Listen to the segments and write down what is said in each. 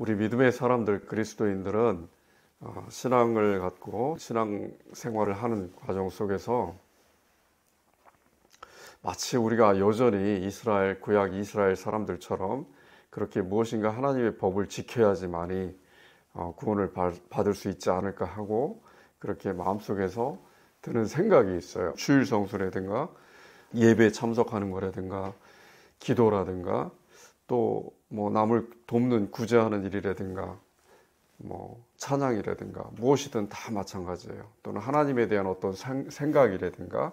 우리 믿음의 사람들, 그리스도인들은 신앙을 갖고 신앙 생활을 하는 과정 속에서 마치 우리가 여전히 구약 이스라엘 사람들처럼 그렇게 무엇인가 하나님의 법을 지켜야지만이 구원을 받을 수 있지 않을까 하고 그렇게 마음속에서 드는 생각이 있어요. 주일 성수라든가 예배 참석하는 거라든가 기도라든가 또 뭐 남을 돕는 구제하는 일이라든가 뭐 찬양이라든가 무엇이든 다 마찬가지예요. 또는 하나님에 대한 어떤 생각이라든가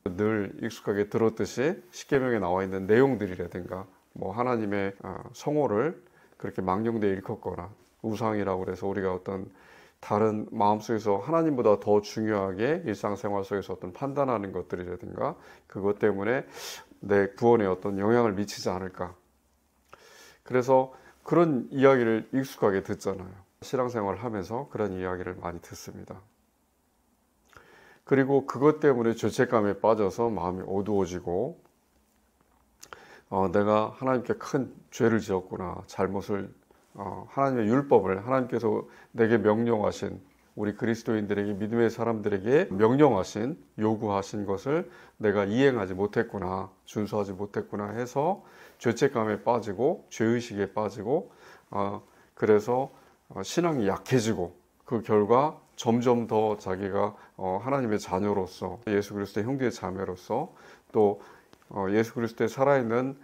늘 익숙하게 들었듯이 십계명에 나와 있는 내용들이라든가 뭐 하나님의 성호를 그렇게 망령되이 일컫거나 우상이라고 그래서 우리가 어떤 다른 마음속에서 하나님보다 더 중요하게 일상생활 속에서 어떤 판단하는 것들이라든가 그것 때문에 내 구원에 어떤 영향을 미치지 않을까. 그래서 그런 이야기를 익숙하게 듣잖아요. 신앙생활을 하면서 그런 이야기를 많이 듣습니다. 그리고 그것 때문에 죄책감에 빠져서 마음이 어두워지고 내가 하나님께 큰 죄를 지었구나. 잘못을 하나님의 율법을 하나님께서 내게 명령하신 우리 그리스도인들에게 믿음의 사람들에게 명령하신 요구하신 것을 내가 이행하지 못했구나. 준수하지 못했구나 해서 죄책감에 빠지고 죄의식에 빠지고 그래서 신앙이 약해지고 그 결과 점점 더 자기가 하나님의 자녀로서 예수 그리스도의 형제의 자매로서 또 예수 그리스도의 살아있는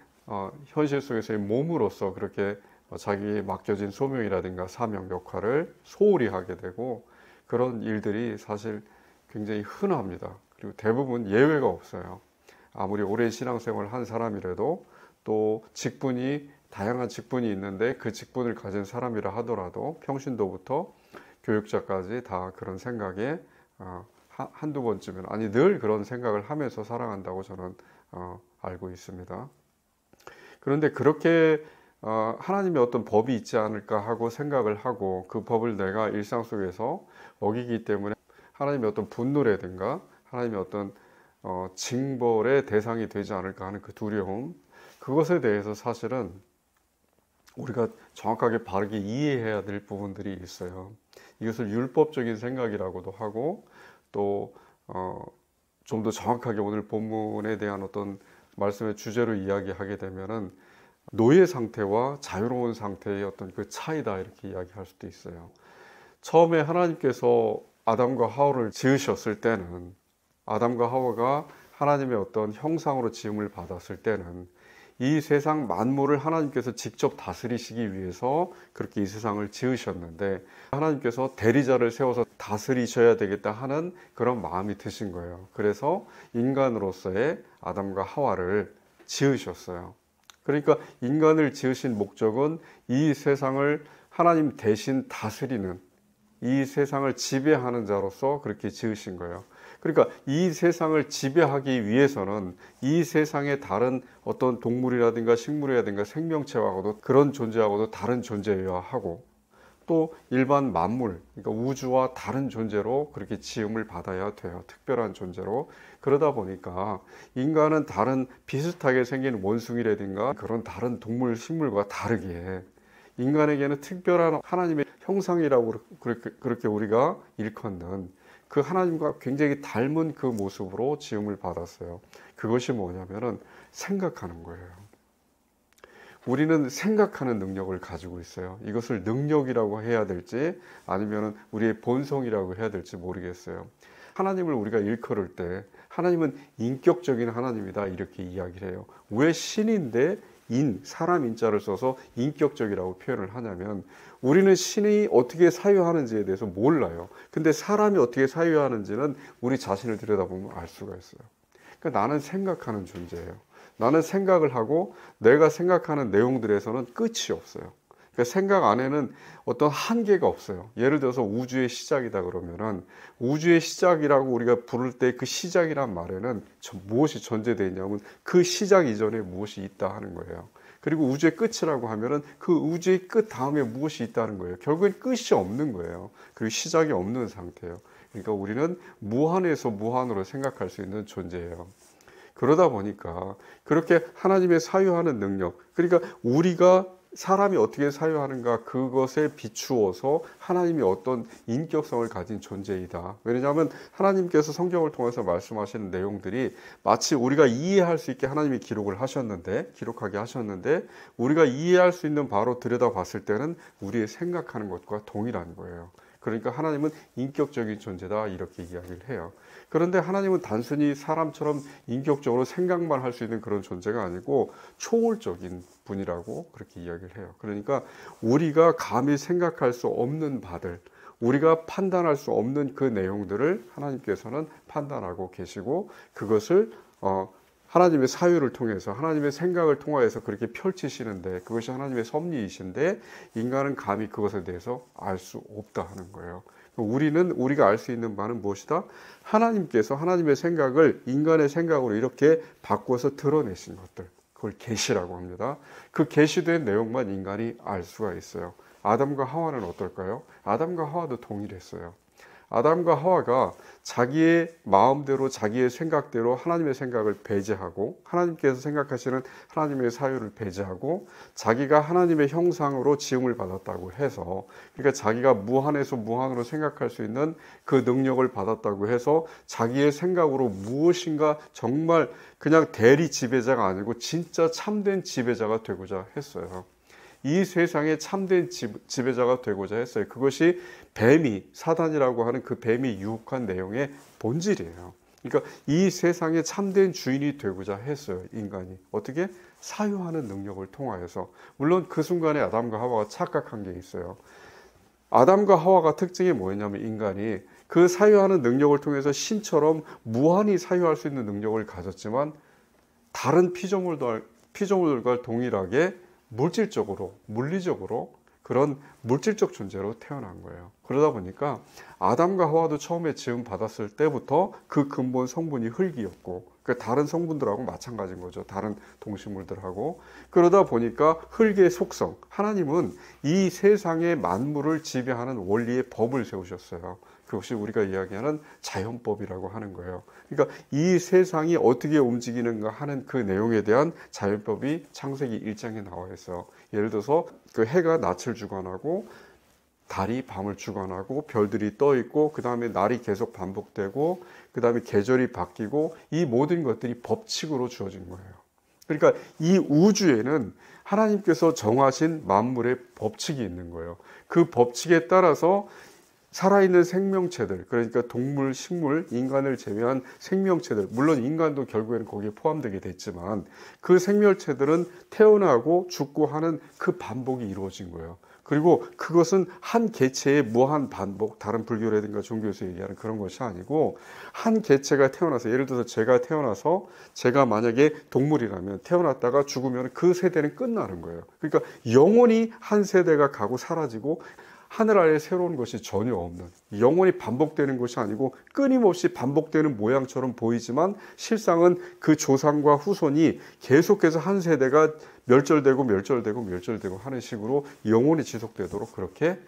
현실 속에서의 몸으로서 그렇게 자기에 맡겨진 소명이라든가 사명 역할을 소홀히 하게 되고 그런 일들이 사실 굉장히 흔합니다. 그리고 대부분 예외가 없어요. 아무리 오랜 신앙생활을 한 사람이라도 또 다양한 직분이 있는데 그 직분을 가진 사람이라 하더라도 평신도부터 교육자까지 다 그런 생각에 한두 번쯤은 아니 늘 그런 생각을 하면서 살아간다고 저는 알고 있습니다. 그런데 그렇게 하나님의 어떤 법이 있지 않을까 하고 생각을 하고 그 법을 내가 일상 속에서 어기기 때문에 하나님의 어떤 분노라든가 하나님의 어떤 징벌의 대상이 되지 않을까 하는 그 두려움, 그것에 대해서 사실은 우리가 정확하게 바르게 이해해야 될 부분들이 있어요. 이것을 율법적인 생각이라고도 하고 또 좀 더 정확하게 오늘 본문에 대한 어떤 말씀의 주제로 이야기하게 되면은 노예 상태와 자유로운 상태의 어떤 그 차이다 이렇게 이야기할 수도 있어요. 처음에 하나님께서 아담과 하와를 지으셨을 때는 아담과 하와가 하나님의 어떤 형상으로 지음을 받았을 때는 이 세상 만물을 하나님께서 직접 다스리시기 위해서 그렇게 이 세상을 지으셨는데 하나님께서 대리자를 세워서 다스리셔야 되겠다 하는 그런 마음이 드신 거예요. 그래서 인간으로서의 아담과 하와를 지으셨어요. 그러니까 인간을 지으신 목적은 이 세상을 하나님 대신 다스리는 이 세상을 지배하는 자로서 그렇게 지으신 거예요. 그러니까 이 세상을 지배하기 위해서는 이 세상의 다른 어떤 동물이라든가 식물이라든가 생명체하고도 그런 존재하고도 다른 존재여야 하고 또 일반 만물, 그러니까 우주와 다른 존재로 그렇게 지음을 받아야 돼요. 특별한 존재로. 그러다 보니까 인간은 다른 비슷하게 생긴 원숭이라든가 그런 다른 동물, 식물과 다르게 인간에게는 특별한 하나님의 형상이라고 그렇게 우리가 일컫는 그 하나님과 굉장히 닮은 그 모습으로 지음을 받았어요. 그것이 뭐냐면은 생각하는 거예요. 우리는 생각하는 능력을 가지고 있어요. 이것을 능력이라고 해야 될지 아니면 우리의 본성이라고 해야 될지 모르겠어요. 하나님을 우리가 일컬을 때 하나님은 인격적인 하나님이다 이렇게 이야기를 해요. 왜 신인데 사람 인자를 써서 인격적이라고 표현을 하냐면 우리는 신이 어떻게 사유하는지에 대해서 몰라요. 근데 사람이 어떻게 사유하는지는 우리 자신을 들여다보면 알 수가 있어요. 그러니까 나는 생각하는 존재예요. 나는 생각을 하고 내가 생각하는 내용들에서는 끝이 없어요. 그러니까 생각 안에는 어떤 한계가 없어요. 예를 들어서 우주의 시작이다 그러면은 우주의 시작이라고 우리가 부를 때 그 시작이란 말에는 무엇이 전제되어 있냐면 그 시작 이전에 무엇이 있다 하는 거예요. 그리고 우주의 끝이라고 하면은 그 우주의 끝 다음에 무엇이 있다는 거예요. 결국엔 끝이 없는 거예요. 그리고 시작이 없는 상태예요. 그러니까 우리는 무한에서 무한으로 생각할 수 있는 존재예요. 그러다 보니까 그렇게 하나님의 사유하는 능력, 그러니까 우리가 사람이 어떻게 사유하는가 그것에 비추어서 하나님이 어떤 인격성을 가진 존재이다. 왜냐하면 하나님께서 성경을 통해서 말씀하시는 내용들이 마치 우리가 이해할 수 있게 하나님이 기록하게 하셨는데 우리가 이해할 수 있는 바로 들여다봤을 때는 우리의 생각하는 것과 동일한 거예요. 그러니까 하나님은 인격적인 존재다 이렇게 이야기를 해요. 그런데 하나님은 단순히 사람처럼 인격적으로 생각만 할 수 있는 그런 존재가 아니고 초월적인 분이라고 그렇게 이야기를 해요. 그러니까 우리가 감히 생각할 수 없는 바들, 우리가 판단할 수 없는 그 내용들을 하나님께서는 판단하고 계시고 그것을 하나님의 사유를 통해서 하나님의 생각을 통하여서 그렇게 펼치시는데 그것이 하나님의 섭리이신데 인간은 감히 그것에 대해서 알 수 없다 하는 거예요. 우리가 알 수 있는 바는 무엇이다? 하나님께서 하나님의 생각을 인간의 생각으로 이렇게 바꿔서 드러내신 것들, 그걸 계시라고 합니다. 그 계시된 내용만 인간이 알 수가 있어요. 아담과 하와는 어떨까요? 아담과 하와도 동일했어요. 아담과 하와가 자기의 마음대로 자기의 생각대로 하나님의 생각을 배제하고 하나님께서 생각하시는 하나님의 사유를 배제하고 자기가 하나님의 형상으로 지음을 받았다고 해서 그러니까 자기가 무한에서 무한으로 생각할 수 있는 그 능력을 받았다고 해서 자기의 생각으로 무엇인가 정말 그냥 대리 지배자가 아니고 진짜 참된 지배자가 되고자 했어요. 이 세상의 참된 지배자가 되고자 했어요. 그것이 사단이라고 하는 그 뱀이 유혹한 내용의 본질이에요. 그러니까 이 세상의 참된 주인이 되고자 했어요. 인간이. 어떻게? 사유하는 능력을 통하여서. 물론 그 순간에 아담과 하와가 착각한 게 있어요. 아담과 하와가 특징이 뭐였냐면 인간이 그 사유하는 능력을 통해서 신처럼 무한히 사유할 수 있는 능력을 가졌지만 다른 피조물들과 동일하게 물리적으로 그런 물질적 존재로 태어난 거예요. 그러다 보니까 아담과 하와도 처음에 지음 받았을 때부터 그 근본 성분이 흙이었고 그 다른 성분들하고 마찬가지인 거죠. 다른 동식물들하고. 그러다 보니까 흙의 속성, 하나님은 이 세상의 만물을 지배하는 원리의 법을 세우셨어요. 그것이 우리가 이야기하는 자연법이라고 하는 거예요. 그러니까 이 세상이 어떻게 움직이는가 하는 그 내용에 대한 자연법이 창세기 1장에 나와 있어요. 예를 들어서 그 해가 낯을 주관하고 달이 밤을 주관하고 별들이 떠 있고 그 다음에 날이 계속 반복되고 그 다음에 계절이 바뀌고 이 모든 것들이 법칙으로 주어진 거예요. 그러니까 이 우주에는 하나님께서 정하신 만물의 법칙이 있는 거예요. 그 법칙에 따라서 살아있는 생명체들, 그러니까 동물, 식물, 인간을 제외한 생명체들, 물론 인간도 결국에는 거기에 포함되게 됐지만 그 생명체들은 태어나고 죽고 하는 그 반복이 이루어진 거예요. 그리고 그것은 한 개체의 무한 반복, 다른 불교라든가 종교에서 얘기하는 그런 것이 아니고 한 개체가 태어나서, 예를 들어서 제가 만약에 동물이라면 태어났다가 죽으면 그 세대는 끝나는 거예요. 그러니까 영원히 한 세대가 가고 사라지고 하늘 아래 새로운 것이 전혀 없는, 영원히 반복되는 것이 아니고 끊임없이 반복되는 모양처럼 보이지만 실상은 그 조상과 후손이 계속해서 한 세대가 멸절되고 하는 식으로 영원히 지속되도록 그렇게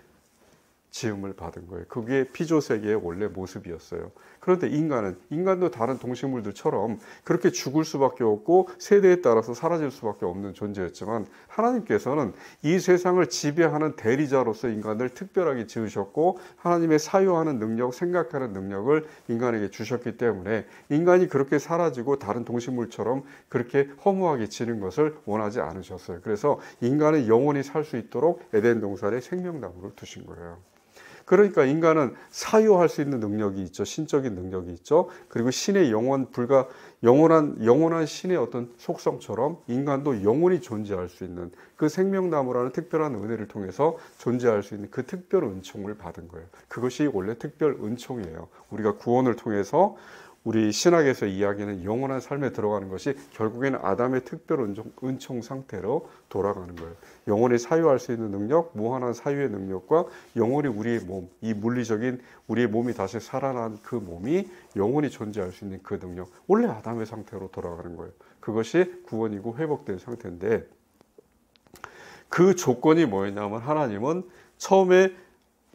지음을 받은 거예요. 그게 피조세계의 원래 모습이었어요. 그런데 인간도 다른 동식물들처럼 그렇게 죽을 수밖에 없고 세대에 따라서 사라질 수밖에 없는 존재였지만 하나님께서는 이 세상을 지배하는 대리자로서 인간을 특별하게 지으셨고 하나님의 사유하는 능력, 생각하는 능력을 인간에게 주셨기 때문에 인간이 그렇게 사라지고 다른 동식물처럼 그렇게 허무하게 지는 것을 원하지 않으셨어요. 그래서 인간은 영원히 살 수 있도록 에덴 동산에 생명나무를 두신 거예요. 그러니까 인간은 사유할 수 있는 능력이 있죠. 신적인 능력이 있죠. 그리고 신의 영원한 신의 어떤 속성처럼 인간도 영원히 존재할 수 있는 그 생명나무라는 특별한 은혜를 통해서 존재할 수 있는 그 특별 은총을 받은 거예요. 그것이 원래 특별 은총이에요. 우리가 구원을 통해서 우리 신학에서 이야기하는 영원한 삶에 들어가는 것이 결국에는 아담의 특별 은총 상태로 돌아가는 거예요. 영원히 사유할 수 있는 능력, 무한한 사유의 능력과 영원히 우리의 몸, 이 물리적인 우리의 몸이 다시 살아난 그 몸이 영원히 존재할 수 있는 그 능력, 원래 아담의 상태로 돌아가는 거예요. 그것이 구원이고 회복된 상태인데 그 조건이 뭐였냐면 하나님은 처음에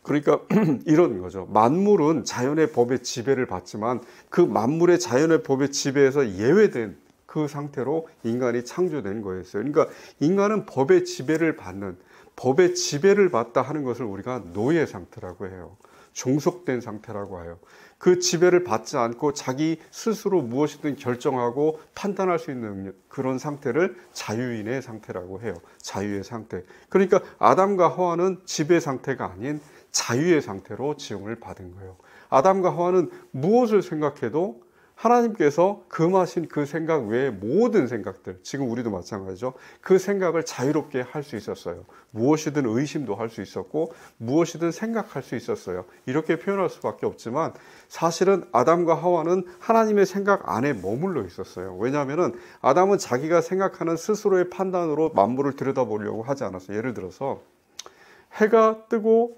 그러니까 이런 거죠. 만물은 자연의 법의 지배를 받지만 그 만물의 자연의 법의 지배에서 예외된 그 상태로 인간이 창조된 거였어요. 그러니까 인간은 법의 지배를 받다 하는 것을 우리가 노예 상태라고 해요. 종속된 상태라고 해요. 그 지배를 받지 않고 자기 스스로 무엇이든 결정하고 판단할 수 있는 그런 상태를 자유인의 상태라고 해요. 자유의 상태. 그러니까 아담과 하와는 지배 상태가 아닌 자유의 상태로 지음을 받은 거예요. 아담과 하와는 무엇을 생각해도 하나님께서 금하신 그 생각 외에 모든 생각들, 지금 우리도 마찬가지죠. 그 생각을 자유롭게 할 수 있었어요. 무엇이든 의심도 할 수 있었고 무엇이든 생각할 수 있었어요. 이렇게 표현할 수밖에 없지만 사실은 아담과 하와는 하나님의 생각 안에 머물러 있었어요. 왜냐하면 아담은 자기가 생각하는 스스로의 판단으로 만물을 들여다보려고 하지 않았어요. 예를 들어서 해가 뜨고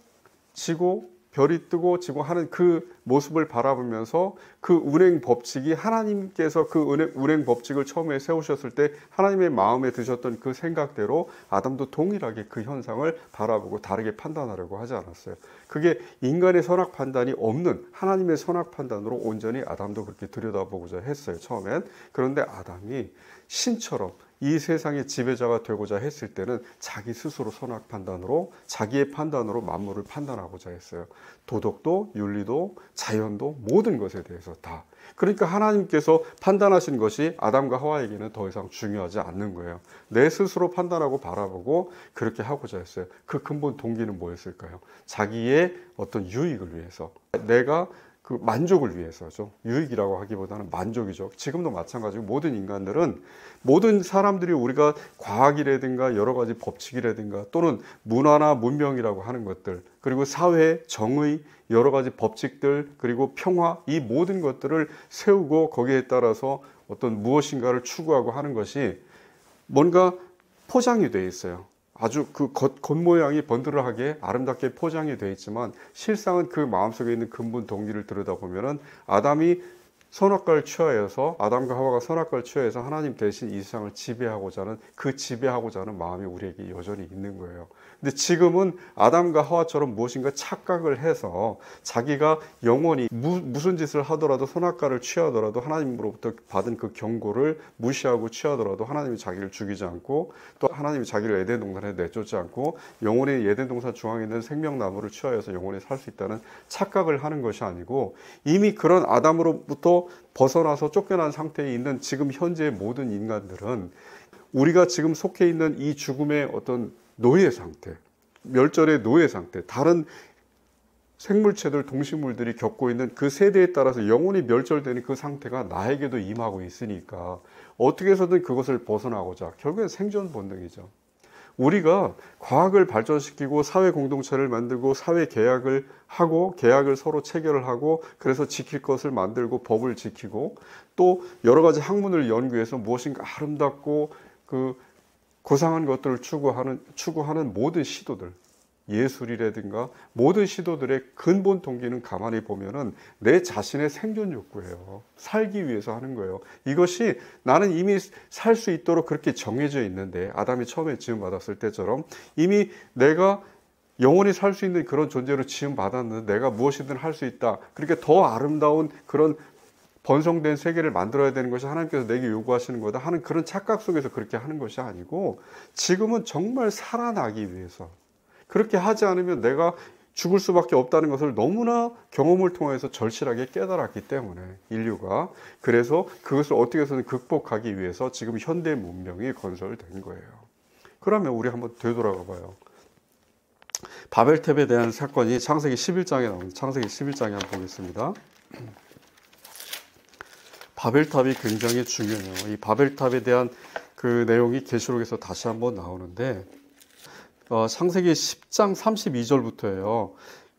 지고 별이 뜨고 지고 하는 그 모습을 바라보면서 그 운행 법칙이 하나님께서 그 운행 법칙을 처음에 세우셨을 때 하나님의 마음에 드셨던 그 생각대로 아담도 동일하게 그 현상을 바라보고 다르게 판단하려고 하지 않았어요. 그게 인간의 선악 판단이 없는 하나님의 선악 판단으로 온전히 아담도 그렇게 들여다보고자 했어요. 처음엔. 그런데 아담이 신처럼 이 세상의 지배자가 되고자 했을 때는 자기 스스로 선악 판단으로 자기의 판단으로 만물을 판단하고자 했어요. 도덕도 윤리도 자연도 모든 것에 대해서 다. 그러니까 하나님께서 판단하신 것이 아담과 하와에게는 더 이상 중요하지 않는 거예요. 내 스스로 판단하고 바라보고 그렇게 하고자 했어요. 그 근본 동기는 뭐였을까요? 자기의 어떤 유익을 위해서, 내가 그 만족을 위해서죠. 유익이라고 하기보다는 만족이죠. 지금도 마찬가지고 모든 인간들은, 모든 사람들이 우리가 과학이라든가 여러 가지 법칙이라든가 또는 문화나 문명이라고 하는 것들, 그리고 사회, 정의, 여러 가지 법칙들, 그리고 평화, 이 모든 것들을 세우고 거기에 따라서 어떤 무엇인가를 추구하고 하는 것이 뭔가 포장이 되어 있어요. 아주 그 겉모양이 번들어하게 아름답게 포장이 되어 있지만 실상은 그 마음속에 있는 근본 동기를 들여다보면은 아담이 선악과를 취하여서, 아담과 하와가 선악과를 취하여서 하나님 대신 이 세상을 지배하고자 하는 그 지배하고자 하는 마음이 우리에게 여전히 있는 거예요. 근데 지금은 아담과 하와처럼 무엇인가 착각을 해서 자기가 영원히 무슨 짓을 하더라도, 선악과를 취하더라도 하나님으로부터 받은 그 경고를 무시하고 취하더라도 하나님이 자기를 죽이지 않고, 또 하나님이 자기를 에덴 동산에 내쫓지 않고 영원히 에덴 동산 중앙에 있는 생명나무를 취하여서 영원히 살 수 있다는 착각을 하는 것이 아니고, 이미 그런 아담으로부터 벗어나서 쫓겨난 상태에 있는 지금 현재의 모든 인간들은 우리가 지금 속해 있는 이 죽음의 어떤 노예 상태, 멸절의 노예 상태, 다른 생물체들, 동식물들이 겪고 있는 그 세대에 따라서 영원히 멸절되는 그 상태가 나에게도 임하고 있으니까 어떻게 해서든 그것을 벗어나고자, 결국엔 생존 본능이죠. 우리가 과학을 발전시키고 사회 공동체를 만들고 사회 계약을 하고 계약을 서로 체결을 하고 그래서 지킬 것을 만들고 법을 지키고 또 여러 가지 학문을 연구해서 무엇인가 아름답고 그 고상한 것들을 추구하는 모든 시도들, 예술이라든가 모든 시도들의 근본 동기는 가만히 보면은 내 자신의 생존 욕구예요. 살기 위해서 하는 거예요. 이것이 나는 이미 살 수 있도록 그렇게 정해져 있는데, 아담이 처음에 지음 받았을 때처럼 이미 내가 영원히 살 수 있는 그런 존재로 지음 받았는데 내가 무엇이든 할 수 있다. 그러니까 더 아름다운 그런 번성된 세계를 만들어야 되는 것이 하나님께서 내게 요구하시는 거다 하는 그런 착각 속에서 그렇게 하는 것이 아니고, 지금은 정말 살아나기 위해서, 그렇게 하지 않으면 내가 죽을 수밖에 없다는 것을 너무나 경험을 통해서 절실하게 깨달았기 때문에 인류가, 그래서 그것을 어떻게 해서든 극복하기 위해서 지금 현대 문명이 건설된 거예요. 그러면 우리 한번 되돌아가 봐요. 바벨탑에 대한 사건이 창세기 11장에 나옵니다. 창세기 11장에 한번 보겠습니다. 바벨탑이 굉장히 중요해요. 이 바벨탑에 대한 그 내용이 계시록에서 다시 한번 나오는데, 창세기 10장 32절부터예요.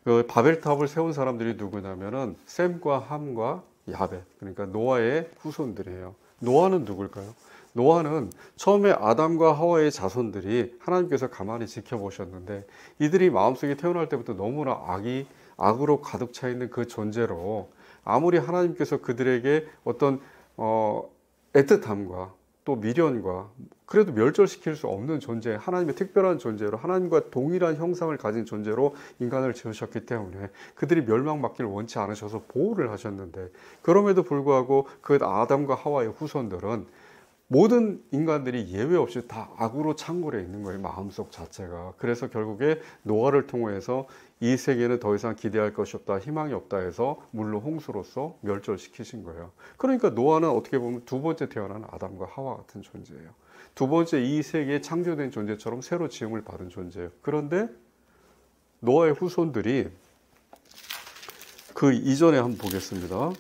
그 바벨탑을 세운 사람들이 누구냐면은 셈과 함과 야벳, 그러니까 노아의 후손들이에요. 노아는 누굴까요? 노아는 처음에 아담과 하와의 자손들이 하나님께서 가만히 지켜보셨는데, 이들이 마음속에 태어날 때부터 너무나 악으로 가득 차 있는 그 존재로, 아무리 하나님께서 그들에게 어떤 애틋함과 또 미련과, 그래도 멸절시킬 수 없는 존재, 하나님의 특별한 존재로, 하나님과 동일한 형상을 가진 존재로 인간을 지으셨기 때문에 그들이 멸망받기를 원치 않으셔서 보호를 하셨는데, 그럼에도 불구하고 그 아담과 하와의 후손들은 모든 인간들이 예외 없이 다 악으로 창궐해 있는 거예요. 마음속 자체가. 그래서 결국에 노아를 통해서 이 세계는 더 이상 기대할 것이 없다, 희망이 없다 해서 물로 홍수로서 멸절시키신 거예요. 그러니까 노아는 어떻게 보면 두 번째 태어난 아담과 하와 같은 존재예요. 두 번째 이 세계에 창조된 존재처럼 새로 지음을 받은 존재예요. 그런데 노아의 후손들이 그 이전에 한번 보겠습니다.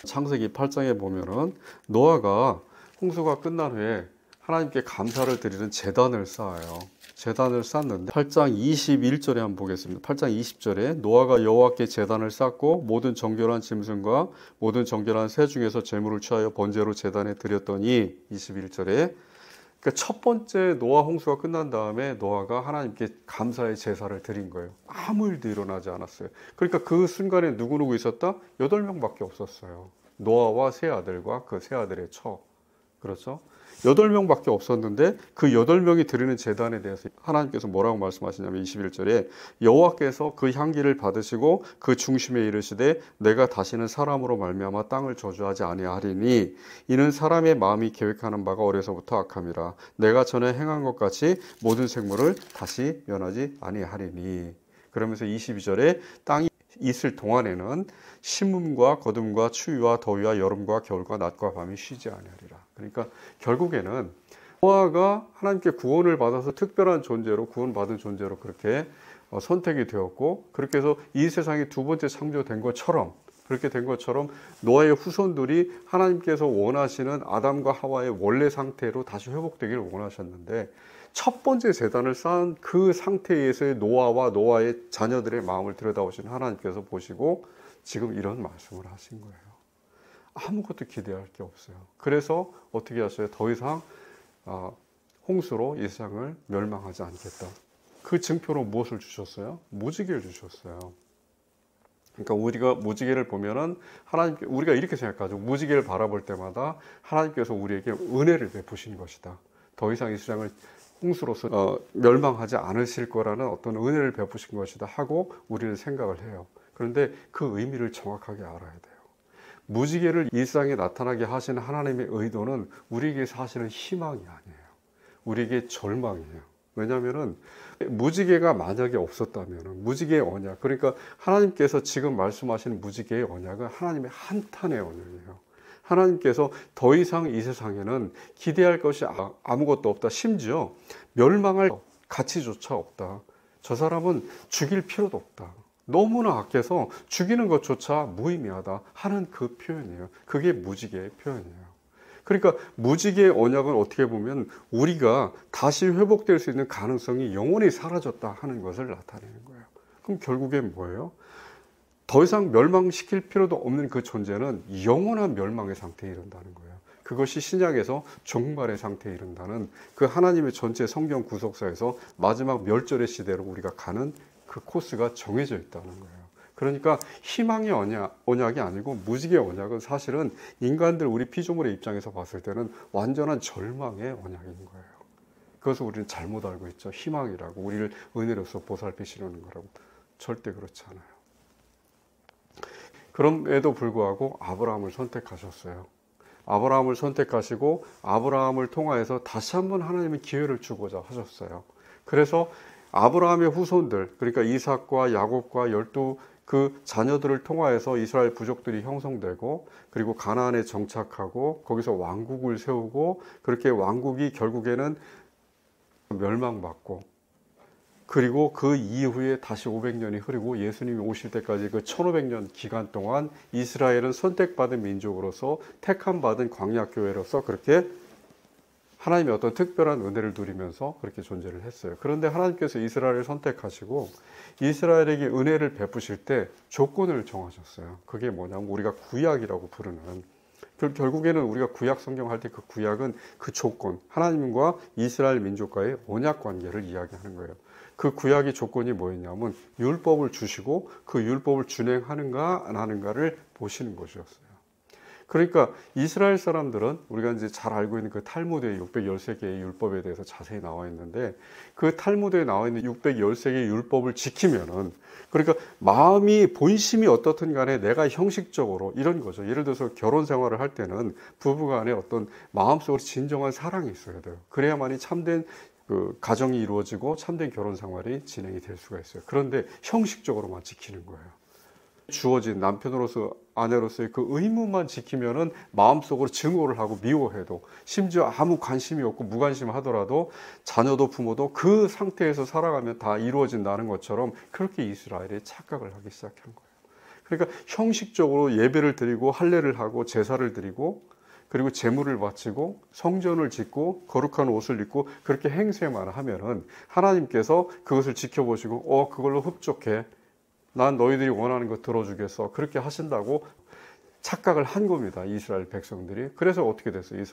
창세기 8장에 보면은 노아가 홍수가 끝난 후에 하나님께 감사를 드리는 제단을 쌓아요. 제단을 쌓는데 8장 21절에 한번 보겠습니다. 8장 20절에 노아가 여호와께 제단을 쌓고 모든 정결한 짐승과 모든 정결한 새 중에서 제물을 취하여 번제로 제단에 드렸더니 21절에 그러니까 첫 번째 노아 홍수가 끝난 다음에 노아가 하나님께 감사의 제사를 드린 거예요. 아무 일도 일어나지 않았어요. 그러니까 그 순간에 누구누구 있었다? 8명밖에 없었어요. 노아와 세 아들과 그 세 아들의 처. 그렇죠? 8명밖에 없었는데 그 8명이 드리는 제단에 대해서 하나님께서 뭐라고 말씀하시냐면 21절에 여호와께서 그 향기를 받으시고 그 중심에 이르시되 내가 다시는 사람으로 말미암아 땅을 저주하지 아니하리니 이는 사람의 마음이 계획하는 바가 어려서부터 악함이라 내가 전에 행한 것 같이 모든 생물을 다시 면하지 아니하리니. 그러면서 22절에 땅이 있을 동안에는 심음과 거둠과 추위와 더위와 여름과 겨울과 낮과 밤이 쉬지 아니하리라. 그러니까 결국에는 노아가 하나님께 구원을 받아서 특별한 존재로 구원받은 존재로 그렇게 선택이 되었고 그렇게 해서 이 세상이 두 번째 창조된 것처럼 그렇게 된 것처럼 노아의 후손들이 하나님께서 원하시는 아담과 하와의 원래 상태로 다시 회복되기를 원하셨는데 첫 번째 제단을 쌓은 그 상태에서의 노아와 노아의 자녀들의 마음을 들여다보신 하나님께서 보시고 지금 이런 말씀을 하신 거예요. 아무것도 기대할 게 없어요. 그래서 어떻게 하셔요? 더 이상 홍수로 이 세상을 멸망하지 않겠다. 그 증표로 무엇을 주셨어요? 무지개를 주셨어요. 그러니까 우리가 무지개를 보면은 하나님께 우리가 이렇게 생각하죠. 무지개를 바라볼 때마다 하나님께서 우리에게 은혜를 베푸신 것이다. 더 이상 이 세상을 홍수로서 멸망하지 않으실 거라는 어떤 은혜를 베푸신 것이다 하고 우리는 생각을 해요. 그런데 그 의미를 정확하게 알아야 돼요. 무지개를 일상에 나타나게 하시는 하나님의 의도는 우리에게 사실은 희망이 아니에요. 우리에게 절망이에요. 왜냐하면 무지개가 만약에 없었다면 무지개의 언약, 그러니까 하나님께서 지금 말씀하시는 무지개의 언약은 하나님의 한탄의 언약이에요. 하나님께서 더 이상 이 세상에는 기대할 것이 아무것도 없다. 심지어 멸망할 가치조차 없다. 저 사람은 죽일 필요도 없다. 너무나 악해서 죽이는 것조차 무의미하다 하는 그 표현이에요. 그게 무지개의 표현이에요. 그러니까 무지개의 언약은 어떻게 보면 우리가 다시 회복될 수 있는 가능성이 영원히 사라졌다 하는 것을 나타내는 거예요. 그럼 결국엔 뭐예요? 더 이상 멸망시킬 필요도 없는 그 존재는 영원한 멸망의 상태에 이른다는 거예요. 그것이 신약에서 종말의 상태에 이른다는 그 하나님의 전체 성경 구속사에서 마지막 멸절의 시대로 우리가 가는 그 코스가 정해져 있다는 거예요. 그러니까 희망의 언약이 아니고 무지개의 언약은 사실은 인간들 우리 피조물의 입장에서 봤을 때는 완전한 절망의 언약인 거예요. 그것을 우리는 잘못 알고 있죠. 희망이라고 우리를 은혜로서 보살피시려는 거라고. 절대 그렇지 않아요. 그럼에도 불구하고 아브라함을 선택하셨어요. 아브라함을 선택하시고 아브라함을 통하여서 다시 한번 하나님의 기회를 주고자 하셨어요. 그래서 아브라함의 후손들, 그러니까 이삭과 야곱과 12 그 자녀들을 통하여서 이스라엘 부족들이 형성되고 그리고 가나안에 정착하고 거기서 왕국을 세우고 그렇게 왕국이 결국에는 멸망받고 그리고 그 이후에 다시 500년이 흐르고 예수님이 오실 때까지 그 1500년 기간 동안 이스라엘은 선택받은 민족으로서 택함받은 광야교회로서 그렇게 하나님의 어떤 특별한 은혜를 누리면서 그렇게 존재를 했어요. 그런데 하나님께서 이스라엘을 선택하시고 이스라엘에게 은혜를 베푸실 때 조건을 정하셨어요. 그게 뭐냐면 우리가 구약이라고 부르는, 결국에는 우리가 구약 성경 할 때 그 구약은 그 조건, 하나님과 이스라엘 민족과의 언약 관계를 이야기하는 거예요. 그 구약의 조건이 뭐였냐면 율법을 주시고 그 율법을 준행하는가 안 하는가를 보시는 것이었어요. 그러니까 이스라엘 사람들은 우리가 이제 잘 알고 있는 그 탈무드의 613개의 율법에 대해서 자세히 나와 있는데, 그 탈무드에 나와 있는 613개의 율법을 지키면은, 그러니까 마음이 본심이 어떻든 간에 내가 형식적으로 이런 거죠. 예를 들어서 결혼 생활을 할 때는 부부간에 어떤 마음속으로 진정한 사랑이 있어야 돼요. 그래야만이 참된 그 가정이 이루어지고 참된 결혼 생활이 진행이 될 수가 있어요. 그런데 형식적으로만 지키는 거예요. 주어진 남편으로서 아내로서의 그 의무만 지키면은 마음속으로 증오를 하고 미워해도, 심지어 아무 관심이 없고 무관심하더라도 자녀도 부모도 그 상태에서 살아가면 다 이루어진다는 것처럼 그렇게 이스라엘이 착각을 하기 시작한 거예요. 그러니까 형식적으로 예배를 드리고 할례를 하고 제사를 드리고 그리고 제물을 바치고 성전을 짓고 거룩한 옷을 입고 그렇게 행세만 하면은 하나님께서 그것을 지켜보시고 그걸로 흡족해, 난 너희들이 원하는 거 들어주겠어, 그렇게 하신다고 착각을 한 겁니다, 이스라엘 백성들이. 그래서 어떻게 됐어요?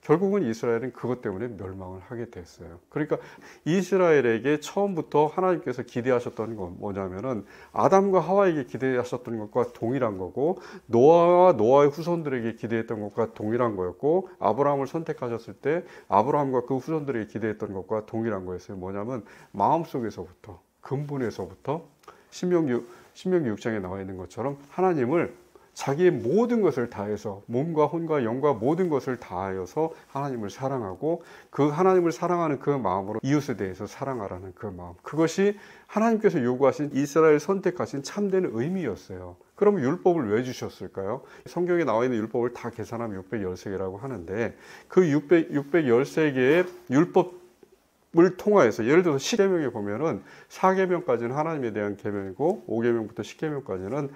결국은 이스라엘은 그것 때문에 멸망을 하게 됐어요. 그러니까 이스라엘에게 처음부터 하나님께서 기대하셨던 건 뭐냐면은 아담과 하와에게 기대하셨던 것과 동일한 거고, 노아와 노아의 후손들에게 기대했던 것과 동일한 거였고, 아브라함을 선택하셨을 때 아브라함과 그 후손들에게 기대했던 것과 동일한 거였어요. 뭐냐면 마음속에서부터, 근본에서부터 신명기 6장에 나와 있는 것처럼 하나님을 자기의 모든 것을 다해서, 몸과 혼과 영과 모든 것을 다하여서 하나님을 사랑하고, 그 하나님을 사랑하는 그 마음으로 이웃에 대해서 사랑하라는 그 마음, 그것이 하나님께서 요구하신, 이스라엘 선택하신 참된 의미였어요. 그럼 율법을 왜 주셨을까요? 성경에 나와 있는 율법을 다 계산하면 613개라고 하는데, 그 613개의 율법을 통하여서, 예를 들어서 10계명에 보면은 4계명까지는 하나님에 대한 계명이고 5계명부터 10계명까지는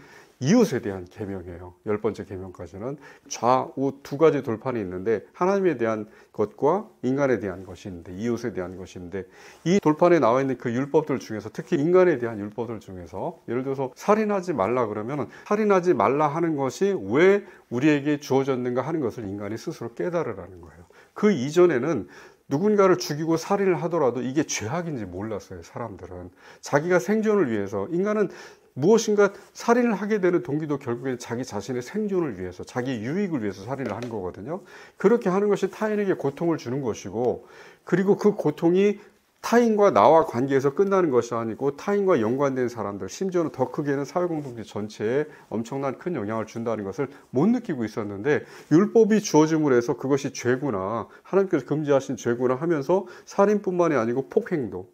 이웃에 대한 계명이에요. 10번째 계명까지는 좌우 두 가지 돌판이 있는데, 하나님에 대한 것과 인간에 대한 것이 있는데, 이웃에 대한 것이 있는데, 이 돌판에 나와 있는 그 율법들 중에서, 특히 인간에 대한 율법들 중에서, 예를 들어서 살인하지 말라 그러면 살인하지 말라 하는 것이 왜 우리에게 주어졌는가 하는 것을 인간이 스스로 깨달으라는 거예요. 그 이전에는 누군가를 죽이고 살인을 하더라도 이게 죄악인지 몰랐어요, 사람들은. 자기가 생존을 위해서, 인간은 무엇인가 살인을 하게 되는 동기도 결국엔 자기 자신의 생존을 위해서, 자기 유익을 위해서 살인을 하는 거거든요. 그렇게 하는 것이 타인에게 고통을 주는 것이고, 그리고 그 고통이 타인과 나와 관계에서 끝나는 것이 아니고 타인과 연관된 사람들, 심지어는 더 크게는 사회공동체 전체에 엄청난 큰 영향을 준다는 것을 못 느끼고 있었는데, 율법이 주어짐으로 해서 그것이 죄구나, 하나님께서 금지하신 죄구나 하면서 살인뿐만이 아니고 폭행도,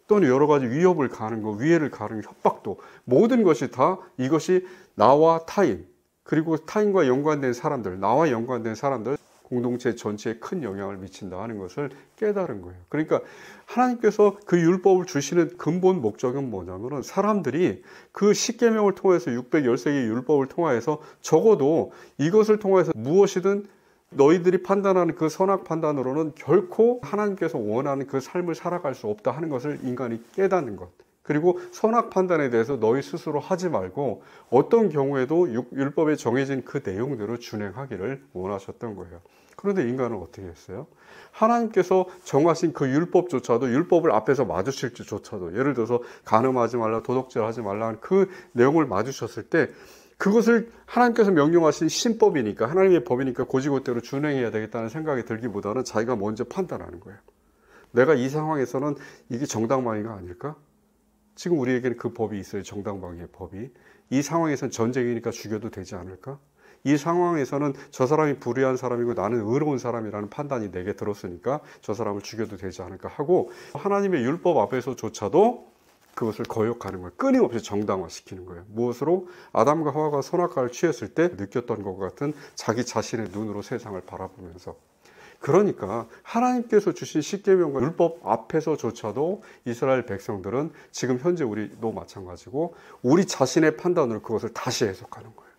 또는 여러 가지 위협을 가하는 거, 위해를 가하는 협박도, 모든 것이 다 이것이 나와 타인, 그리고 타인과 연관된 사람들, 나와 연관된 사람들, 공동체 전체에 큰 영향을 미친다 하는 것을 깨달은 거예요. 그러니까 하나님께서 그 율법을 주시는 근본 목적은 뭐냐면은, 사람들이 그 10계명을 통해서, 613개의 율법을 통해서 적어도 이것을 통해서 무엇이든 너희들이 판단하는 그 선악 판단으로는 결코 하나님께서 원하는 그 삶을 살아갈 수 없다 하는 것을 인간이 깨닫는 것. 그리고 선악 판단에 대해서 너희 스스로 하지 말고 어떤 경우에도 율법에 정해진 그 내용대로 준행하기를 원하셨던 거예요. 그런데 인간은 어떻게 했어요? 하나님께서 정하신 그 율법조차도, 율법을 앞에서 마주칠지조차도, 예를 들어서 간음하지 말라, 도둑질하지 말라 하는 그 내용을 마주쳤을 때, 그것을 하나님께서 명령하신 신법이니까, 하나님의 법이니까 고지고대로 준행해야 되겠다는 생각이 들기보다는 자기가 먼저 판단하는 거예요. 내가 이 상황에서는 이게 정당방위가 아닐까? 지금 우리에게는 그 법이 있어요. 정당방위의 법이. 이 상황에서는 전쟁이니까 죽여도 되지 않을까? 이 상황에서는 저 사람이 불의한 사람이고 나는 의로운 사람이라는 판단이 내게 들었으니까 저 사람을 죽여도 되지 않을까 하고, 하나님의 율법 앞에서조차도 그것을 거역하는 거예요. 끊임없이 정당화시키는 거예요. 무엇으로? 아담과 하와가 선악과를 취했을 때 느꼈던 것 같은 자기 자신의 눈으로 세상을 바라보면서. 그러니까 하나님께서 주신 십계명과 율법 앞에서조차도 이스라엘 백성들은 지금 현재 우리도 마찬가지고 우리 자신의 판단으로 그것을 다시 해석하는 거예요.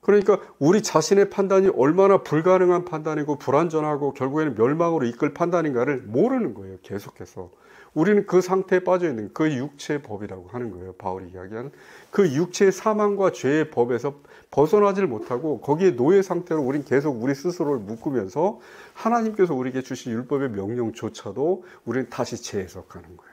그러니까 우리 자신의 판단이 얼마나 불가능한 판단이고 불완전하고 결국에는 멸망으로 이끌 판단인가를 모르는 거예요. 계속해서. 우리는 그 상태에 빠져 있는 그 육체의 법이라고 하는 거예요. 바울이 이야기하는 그 육체의 사망과 죄의 법에서 벗어나질 못하고 거기에 노예 상태로 우린 계속 우리 스스로를 묶으면서 하나님께서 우리에게 주신 율법의 명령조차도 우리는 다시 재해석하는 거예요.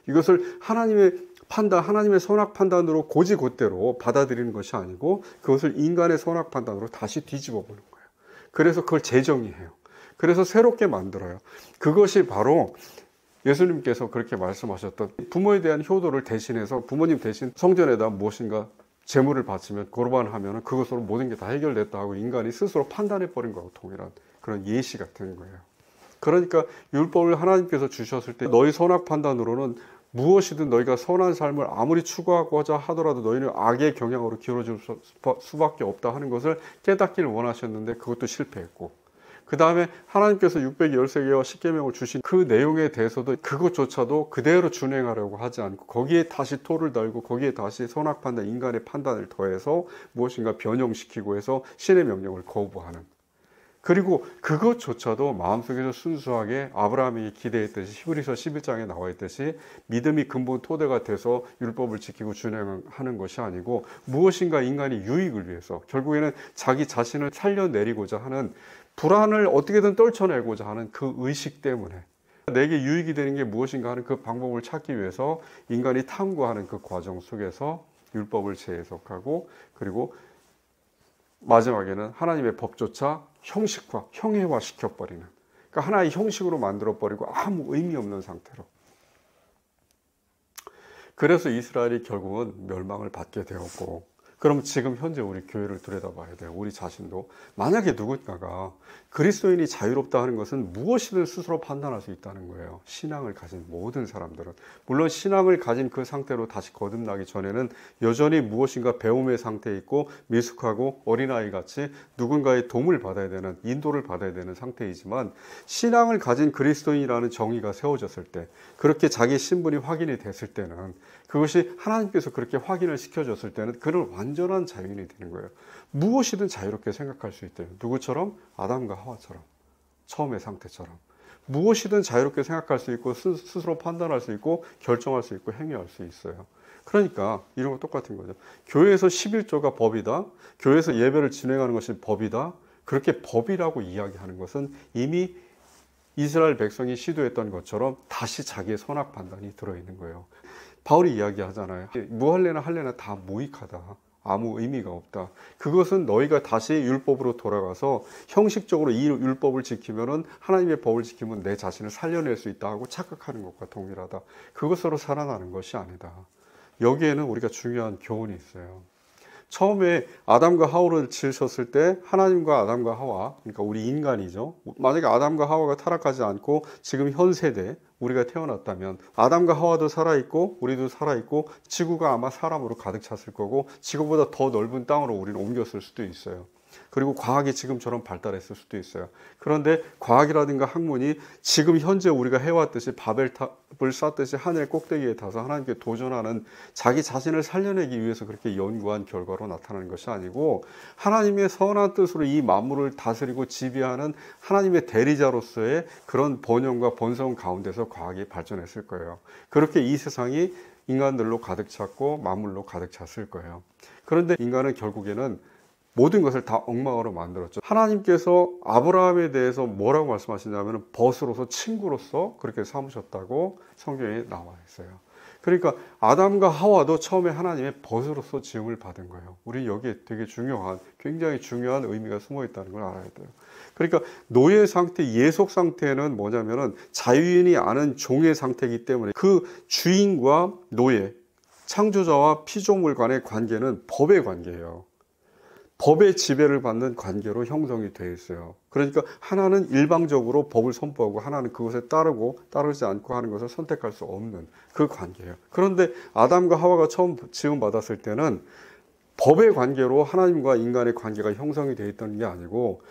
이것을 하나님의 판단, 하나님의 선악 판단으로 고지곧대로 받아들이는 것이 아니고 그것을 인간의 선악 판단으로 다시 뒤집어 보는 거예요. 그래서 그걸 재정의해요. 그래서 새롭게 만들어요. 그것이 바로 예수님께서 그렇게 말씀하셨던 부모에 대한 효도를 대신해서 부모님 대신 성전에다 무엇인가 제물을 바치면 고르반하면 그것으로 모든 게 다 해결됐다 하고 인간이 스스로 판단해버린 거하고 동일한 그런 예시 같은 거예요. 그러니까 율법을 하나님께서 주셨을 때 너희 선악 판단으로는 무엇이든 너희가 선한 삶을 아무리 추구하고자 하더라도 너희는 악의 경향으로 기울어질 수밖에 없다 하는 것을 깨닫기를 원하셨는데 그것도 실패했고, 그 다음에 하나님께서 613개와 10계명을 주신 그 내용에 대해서도 그것조차도 그대로 준행하려고 하지 않고 거기에 다시 토를 달고 거기에 다시 선악 판단, 인간의 판단을 더해서 무엇인가 변형시키고 해서 신의 명령을 거부하는, 그리고 그것조차도 마음속에서 순수하게 아브라함이 기대했듯이 히브리서 11장에 나와 있듯이 믿음이 근본 토대가 돼서 율법을 지키고 준행하는 것이 아니고 무엇인가 인간이 유익을 위해서 결국에는 자기 자신을 살려내리고자 하는, 불안을 어떻게든 떨쳐내고자 하는 그 의식 때문에 내게 유익이 되는 게 무엇인가 하는 그 방법을 찾기 위해서 인간이 탐구하는 그 과정 속에서 율법을 재해석하고, 그리고 마지막에는 하나님의 법조차 형식화, 형해화 시켜버리는, 그러니까 하나의 형식으로 만들어버리고 아무 의미 없는 상태로. 그래서 이스라엘이 결국은 멸망을 받게 되었고, 그럼 지금 현재 우리 교회를 들여다봐야 돼요. 우리 자신도 만약에 누군가가 그리스도인이 자유롭다 하는 것은 무엇이든 스스로 판단할 수 있다는 거예요. 신앙을 가진 모든 사람들은. 물론 신앙을 가진 그 상태로 다시 거듭나기 전에는 여전히 무엇인가 배움의 상태에 있고 미숙하고 어린아이 같이 누군가의 도움을 받아야 되는, 인도를 받아야 되는 상태이지만, 신앙을 가진 그리스도인이라는 정의가 세워졌을 때, 그렇게 자기 신분이 확인이 됐을 때는, 그것이 하나님께서 그렇게 확인을 시켜줬을 때는 그는 완전한 자유인이 되는 거예요. 무엇이든 자유롭게 생각할 수 있대요. 누구처럼? 아담과 하와처럼, 처음의 상태처럼. 무엇이든 자유롭게 생각할 수 있고 스스로 판단할 수 있고 결정할 수 있고 행위할 수 있어요. 그러니까 이런 거 똑같은 거죠. 교회에서 11조가 법이다, 교회에서 예배를 진행하는 것이 법이다, 그렇게 법이라고 이야기하는 것은 이미 이스라엘 백성이 시도했던 것처럼 다시 자기의 선악 판단이 들어있는 거예요. 바울이 이야기하잖아요. 무할래나 할래나 다 무익하다, 아무 의미가 없다. 그것은 너희가 다시 율법으로 돌아가서 형식적으로 이 율법을 지키면은, 하나님의 법을 지키면 내 자신을 살려낼 수 있다 하고 착각하는 것과 동일하다. 그것으로 살아나는 것이 아니다. 여기에는 우리가 중요한 교훈이 있어요. 처음에 아담과 하와를 지으셨을 때 하나님과 아담과 하와, 그러니까 우리 인간이죠. 만약에 아담과 하와가 타락하지 않고 지금 현 세대 우리가 태어났다면 아담과 하와도 살아있고 우리도 살아있고 지구가 아마 사람으로 가득 찼을 거고 지구보다 더 넓은 땅으로 우리는 옮겼을 수도 있어요. 그리고 과학이 지금처럼 발달했을 수도 있어요. 그런데 과학이라든가 학문이 지금 현재 우리가 해왔듯이 바벨탑을 쌓듯이 하늘 꼭대기에 타서 하나님께 도전하는, 자기 자신을 살려내기 위해서 그렇게 연구한 결과로 나타나는 것이 아니고, 하나님의 선한 뜻으로 이 만물을 다스리고 지배하는 하나님의 대리자로서의 그런 번영과 번성 가운데서 과학이 발전했을 거예요. 그렇게 이 세상이 인간들로 가득 찼고 만물로 가득 찼을 거예요. 그런데 인간은 결국에는 모든 것을 다 엉망으로 만들었죠. 하나님께서 아브라함에 대해서 뭐라고 말씀하시냐면 벗으로서, 친구로서 그렇게 삼으셨다고 성경에 나와 있어요. 그러니까 아담과 하와도 처음에 하나님의 벗으로서 지음을 받은 거예요. 우리 여기에 되게 중요한, 굉장히 중요한 의미가 숨어 있다는 걸 알아야 돼요. 그러니까 노예 상태, 예속 상태는 뭐냐면은 자유인이 아닌 종의 상태이기 때문에 그 주인과 노예, 창조자와 피조물 간의 관계는 법의 관계예요. 법의 지배를 받는 관계로 형성이 되어 있어요. 그러니까 하나는 일방적으로 법을 선포하고 하나는 그것에 따르고 따르지 않고 하는 것을 선택할 수 없는 그 관계예요. 그런데 아담과 하와가 처음 지음 받았을 때는 법의 관계로 하나님과 인간의 관계가 형성이 되어 있던 게 아니고,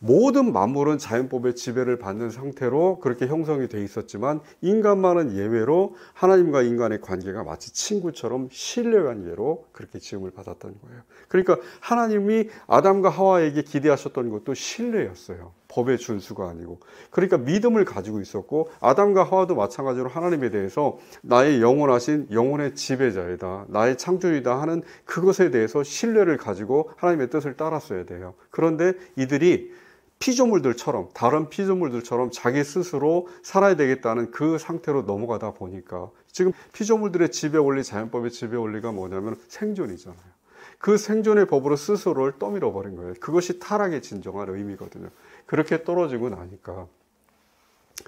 모든 만물은 자연법의 지배를 받는 상태로 그렇게 형성이 되어 있었지만 인간만은 예외로 하나님과 인간의 관계가 마치 친구처럼 신뢰관계로 그렇게 지음을 받았던 거예요. 그러니까 하나님이 아담과 하와에게 기대하셨던 것도 신뢰였어요. 법의 준수가 아니고. 그러니까 믿음을 가지고 있었고, 아담과 하와도 마찬가지로 하나님에 대해서 나의 영원하신 영혼의 지배자이다, 나의 창조이다 하는 그것에 대해서 신뢰를 가지고 하나님의 뜻을 따랐어야 돼요. 그런데 이들이 피조물들처럼, 다른 피조물들처럼 자기 스스로 살아야 되겠다는 그 상태로 넘어가다 보니까 지금 피조물들의 지배 원리, 자연법의 지배 원리가 뭐냐면 생존이잖아요. 그 생존의 법으로 스스로를 떠밀어 버린 거예요. 그것이 타락의 진정한 의미거든요. 그렇게 떨어지고 나니까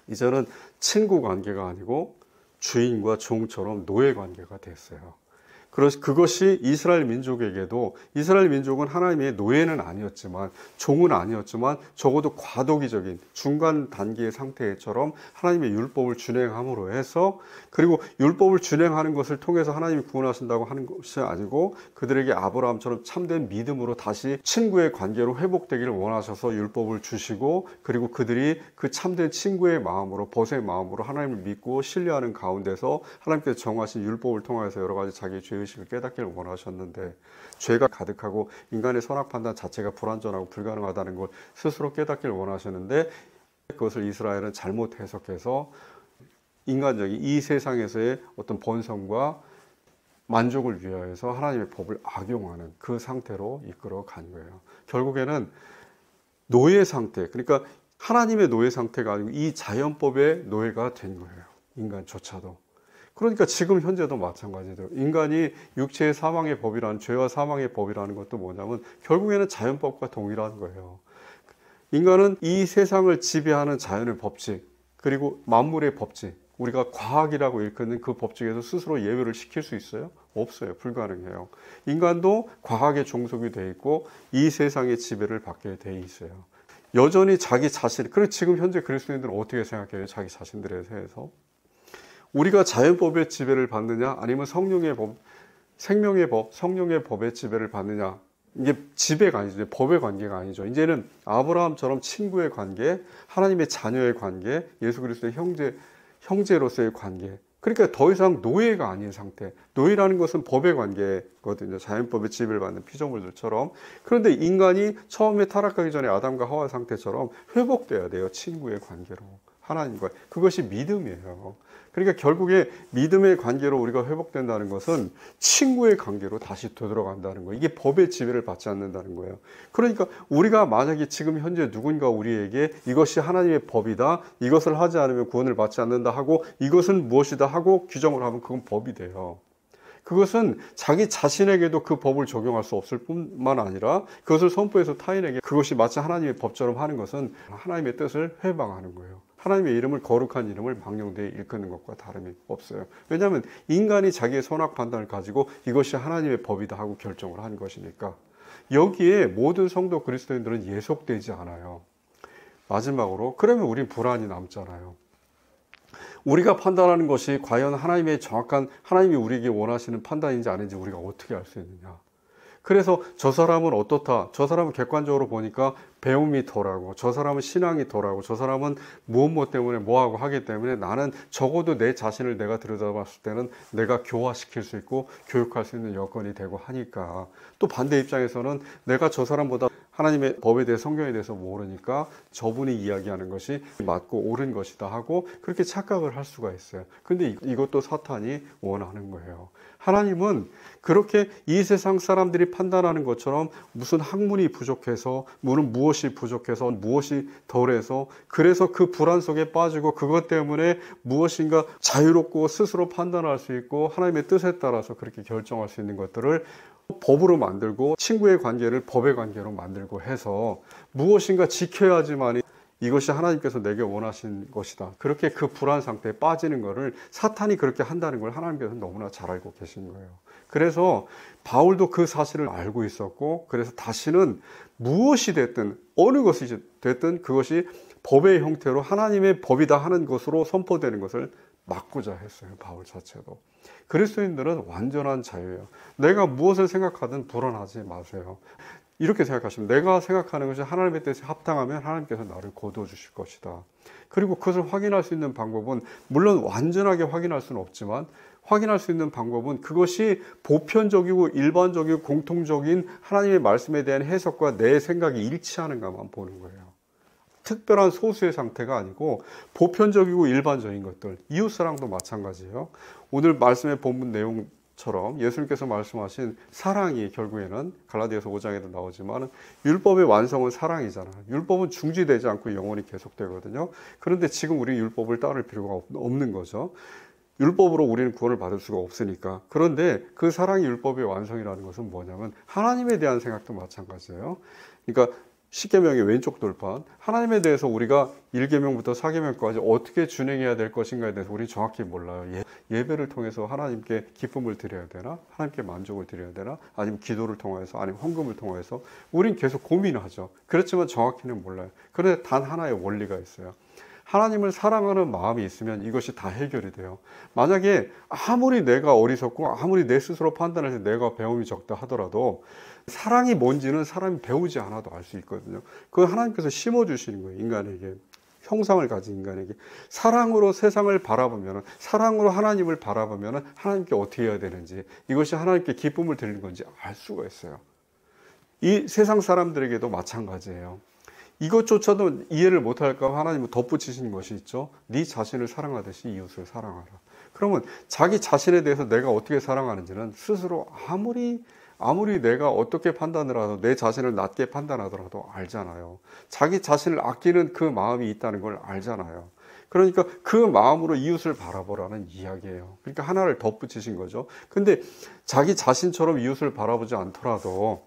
이제는 친구 관계가 아니고 주인과 종처럼 노예 관계가 됐어요. 그것이 이스라엘 민족에게도, 이스라엘 민족은 하나님의 노예는 아니었지만, 종은 아니었지만 적어도 과도기적인 중간 단계의 상태처럼 하나님의 율법을 준행함으로 해서, 그리고 율법을 준행하는 것을 통해서 하나님이 구원하신다고 하는 것이 아니고 그들에게 아브라함처럼 참된 믿음으로 다시 친구의 관계로 회복되기를 원하셔서 율법을 주시고, 그리고 그들이 그 참된 친구의 마음으로, 벗의 마음으로 하나님을 믿고 신뢰하는 가운데서 하나님께서 정하신 율법을 통해서 여러 가지 자기의 죄의식을 깨닫기를 원하셨는데, 죄가 가득하고 인간의 선악 판단 자체가 불완전하고 불가능하다는 걸 스스로 깨닫기를 원하셨는데, 그것을 이스라엘은 잘못 해석해서 인간적인 이 세상에서의 어떤 번성과 만족을 위하여서 하나님의 법을 악용하는 그 상태로 이끌어 간 거예요. 결국에는 노예 상태, 그러니까 하나님의 노예 상태가 아니고 이 자연법의 노예가 된 거예요. 인간조차도. 그러니까 지금 현재도 마찬가지죠. 인간이 육체의 사망의 법이라는, 죄와 사망의 법이라는 것도 뭐냐면 결국에는 자연법과 동일한 거예요. 인간은 이 세상을 지배하는 자연의 법칙, 그리고 만물의 법칙, 우리가 과학이라고 일컫는 그 법칙에서 스스로 예외를 시킬 수 있어요? 없어요. 불가능해요. 인간도 과학에 종속이 돼 있고 이 세상의 지배를 받게 돼 있어요. 여전히 자기 자신, 그리고 지금 현재 그리스도인들은 어떻게 생각해요? 자기 자신들에 대해서. 우리가 자연법의 지배를 받느냐, 아니면 성령의 법, 생명의 법, 성령의 법의 지배를 받느냐. 이게 지배가 아니죠. 법의 관계가 아니죠. 이제는 아브라함처럼 친구의 관계, 하나님의 자녀의 관계, 예수 그리스도의 형제로서의 관계. 그러니까 더 이상 노예가 아닌 상태. 노예라는 것은 법의 관계거든요. 자연법의 지배를 받는 피조물들처럼. 그런데 인간이 처음에 타락하기 전에 아담과 하와 상태처럼 회복돼야 돼요. 친구의 관계로. 하나님과. 그것이 믿음이에요. 그러니까 결국에 믿음의 관계로 우리가 회복된다는 것은 친구의 관계로 다시 되돌아간다는 거예요. 이게 법의 지배를 받지 않는다는 거예요. 그러니까 우리가 만약에 지금 현재 누군가 우리에게 이것이 하나님의 법이다, 이것을 하지 않으면 구원을 받지 않는다 하고, 이것은 무엇이다 하고 규정을 하면 그건 법이 돼요. 그것은 자기 자신에게도 그 법을 적용할 수 없을 뿐만 아니라 그것을 선포해서 타인에게 그것이 마치 하나님의 법처럼 하는 것은 하나님의 뜻을 회방하는 거예요. 하나님의 이름을, 거룩한 이름을 망령되이 일컫는 것과 다름이 없어요. 왜냐하면 인간이 자기의 선악 판단을 가지고 이것이 하나님의 법이다 하고 결정을 하는 것이니까. 여기에 모든 성도 그리스도인들은 예속되지 않아요. 마지막으로, 그러면 우린 불안이 남잖아요. 우리가 판단하는 것이 과연 하나님의 정확한, 하나님이 우리에게 원하시는 판단인지 아닌지 우리가 어떻게 알 수 있느냐. 그래서 저 사람은 어떻다, 저 사람은 객관적으로 보니까 배움이 덜하고, 저 사람은 신앙이 덜하고, 저 사람은 무엇 때문에 뭐하고 하기 때문에 나는 적어도 내 자신을 내가 들여다봤을 때는 내가 교화시킬 수 있고 교육할 수 있는 여건이 되고 하니까, 또 반대 입장에서는 내가 저 사람보다 하나님의 법에 대해, 성경에 대해서 모르니까 저분이 이야기하는 것이 맞고 옳은 것이다 하고 그렇게 착각을 할 수가 있어요. 근데 이것도 사탄이 원하는 거예요. 하나님은 그렇게 이 세상 사람들이 판단하는 것처럼 무슨 학문이 부족해서, 무엇이 부족해서, 무엇이 덜해서, 그래서 그 불안 속에 빠지고 그것 때문에 무엇인가 자유롭고 스스로 판단할 수 있고 하나님의 뜻에 따라서 그렇게 결정할 수 있는 것들을 법으로 만들고 친구의 관계를 법의 관계로 만들고 해서 무엇인가 지켜야지만 이것이 하나님께서 내게 원하신 것이다. 그렇게 그 불안 상태에 빠지는 것을 사탄이 그렇게 한다는 걸 하나님께서 너무나 잘 알고 계신 거예요. 그래서 바울도 그 사실을 알고 있었고, 그래서 다시는 무엇이 됐든 어느 것이 됐든 그것이 법의 형태로 하나님의 법이다 하는 것으로 선포되는 것을 막고자 했어요. 바울 자체도. 그리스도인들은 완전한 자유예요. 내가 무엇을 생각하든 불안하지 마세요. 이렇게 생각하시면, 내가 생각하는 것이 하나님의 뜻에 합당하면 하나님께서 나를 거두어주실 것이다. 그리고 그것을 확인할 수 있는 방법은, 물론 완전하게 확인할 수는 없지만 확인할 수 있는 방법은 그것이 보편적이고 일반적이고 공통적인 하나님의 말씀에 대한 해석과 내 생각이 일치하는가만 보는 거예요. 특별한 소수의 상태가 아니고 보편적이고 일반적인 것들, 이웃사랑도 마찬가지예요. 오늘 말씀의 본문 내용 처럼 예수님께서 말씀하신 사랑이 결국에는 갈라디아서 5장에도 나오지만 율법의 완성은 사랑이잖아요. 율법은 중지되지 않고 영원히 계속되거든요. 그런데 지금 우리 율법을 따를 필요가 없는 거죠. 율법으로 우리는 구원을 받을 수가 없으니까. 그런데 그 사랑의 율법의 완성이라는 것은 뭐냐면 하나님에 대한 생각도 마찬가지예요. 그러니까 십계명의 왼쪽 돌판, 하나님에 대해서 우리가 1계명부터 4계명까지 어떻게 준행해야 될 것인가에 대해서 우리 정확히 몰라요. 예배를 통해서 하나님께 기쁨을 드려야 되나? 하나님께 만족을 드려야 되나? 아니면 기도를 통해서, 아니면 헌금을 통해서 우린 계속 고민하죠. 그렇지만 정확히는 몰라요. 그런데 단 하나의 원리가 있어요. 하나님을 사랑하는 마음이 있으면 이것이 다 해결이 돼요. 만약에 아무리 내가 어리석고 아무리 내 스스로 판단해서 내가 배움이 적다 하더라도 사랑이 뭔지는 사람이 배우지 않아도 알 수 있거든요. 그건 하나님께서 심어주시는 거예요. 인간에게. 형상을 가진 인간에게. 사랑으로 세상을 바라보면, 사랑으로 하나님을 바라보면 하나님께 어떻게 해야 되는지, 이것이 하나님께 기쁨을 드리는 건지 알 수가 있어요. 이 세상 사람들에게도 마찬가지예요. 이것조차도 이해를 못할까 봐 하나님은 덧붙이신 것이 있죠. 네 자신을 사랑하듯이 이웃을 사랑하라. 그러면 자기 자신에 대해서 내가 어떻게 사랑하는지는 스스로 아무리 내가 어떻게 판단을 하도 내 자신을 낮게 판단하더라도 알잖아요. 자기 자신을 아끼는 그 마음이 있다는 걸 알잖아요. 그러니까 그 마음으로 이웃을 바라보라는 이야기예요. 그러니까 하나를 덧붙이신 거죠. 근데 자기 자신처럼 이웃을 바라보지 않더라도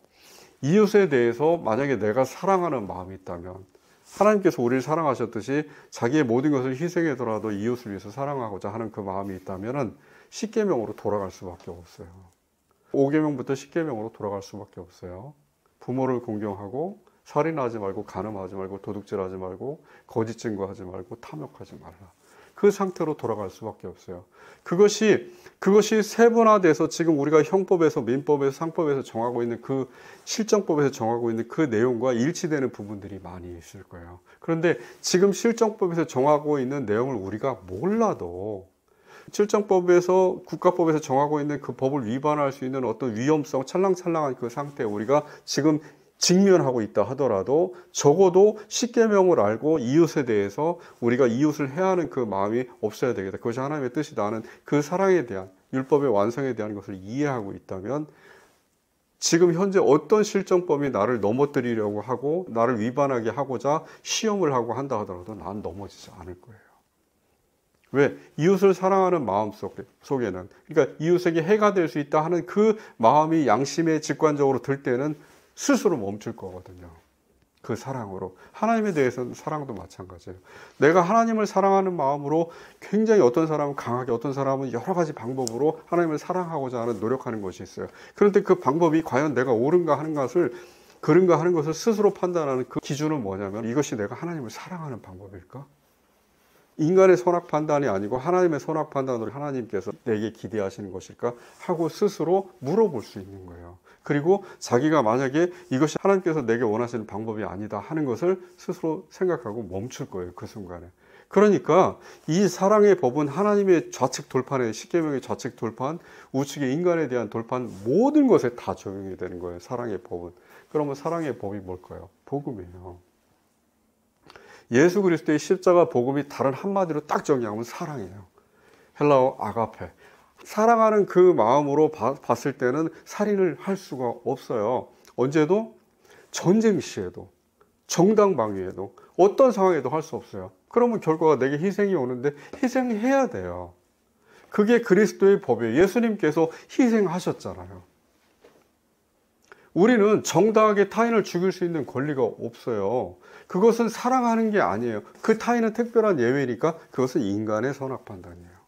이웃에 대해서 만약에 내가 사랑하는 마음이 있다면 하나님께서 우리를 사랑하셨듯이 자기의 모든 것을 희생하더라도 이웃을 위해서 사랑하고자 하는 그 마음이 있다면 10계명으로 돌아갈 수밖에 없어요. 5계명부터 10계명으로 돌아갈 수밖에 없어요. 부모를 공경하고 살인하지 말고 간음하지 말고 도둑질하지 말고 거짓 증거하지 말고 탐욕하지 말라. 그 상태로 돌아갈 수밖에 없어요. 그것이 세분화돼서 지금 우리가 형법에서 민법에서 상법에서 정하고 있는 그 실정법에서 정하고 있는 그 내용과 일치되는 부분들이 많이 있을 거예요. 그런데 지금 실정법에서 정하고 있는 내용을 우리가 몰라도 실정법에서 국가법에서 정하고 있는 그 법을 위반할 수 있는 어떤 위험성, 찰랑찰랑한 그 상태에 우리가 지금 직면하고 있다 하더라도 적어도 10계명을 알고 이웃에 대해서 우리가 이웃을 해하는 그 마음이 없어야 되겠다. 그것이 하나님의 뜻이다는 그 사랑에 대한 율법의 완성에 대한 것을 이해하고 있다면 지금 현재 어떤 실정법이 나를 넘어뜨리려고 하고 나를 위반하게 하고자 시험을 하고 한다 하더라도 난 넘어지지 않을 거예요. 왜? 이웃을 사랑하는 마음 속에는, 그러니까 이웃에게 해가 될 수 있다 하는 그 마음이 양심에 직관적으로 들 때는 스스로 멈출 거거든요. 그 사랑으로. 하나님에 대해서는 사랑도 마찬가지예요. 내가 하나님을 사랑하는 마음으로 굉장히 어떤 사람은 강하게, 어떤 사람은 여러 가지 방법으로 하나님을 사랑하고자 하는 노력하는 것이 있어요. 그런데 그 방법이 과연 내가 옳은가 하는 것을, 그른가 하는 것을 스스로 판단하는 그 기준은 뭐냐면 이것이 내가 하나님을 사랑하는 방법일까? 인간의 선악 판단이 아니고 하나님의 선악 판단으로 하나님께서 내게 기대하시는 것일까 하고 스스로 물어볼 수 있는 거예요. 그리고 자기가 만약에 이것이 하나님께서 내게 원하시는 방법이 아니다 하는 것을 스스로 생각하고 멈출 거예요. 그 순간에. 그러니까 이 사랑의 법은 하나님의 좌측 돌판에, 10계명의 좌측 돌판, 우측의 인간에 대한 돌판, 모든 것에 다 적용이 되는 거예요. 사랑의 법은. 그러면 사랑의 법이 뭘까요? 복음이에요. 예수 그리스도의 십자가 복음이 다른 한마디로 딱 정리하면 사랑이에요. 헬라어 아가페. 사랑하는 그 마음으로 봤을 때는 살인을 할 수가 없어요. 언제도, 전쟁 시에도, 정당방위에도, 어떤 상황에도 할 수 없어요. 그러면 결과가 내게 희생이 오는데 희생해야 돼요. 그게 그리스도의 법이에요. 예수님께서 희생하셨잖아요. 우리는 정당하게 타인을 죽일 수 있는 권리가 없어요. 그것은 사랑하는 게 아니에요. 그 타인은 특별한 예외니까 그것은 인간의 선악 판단이에요.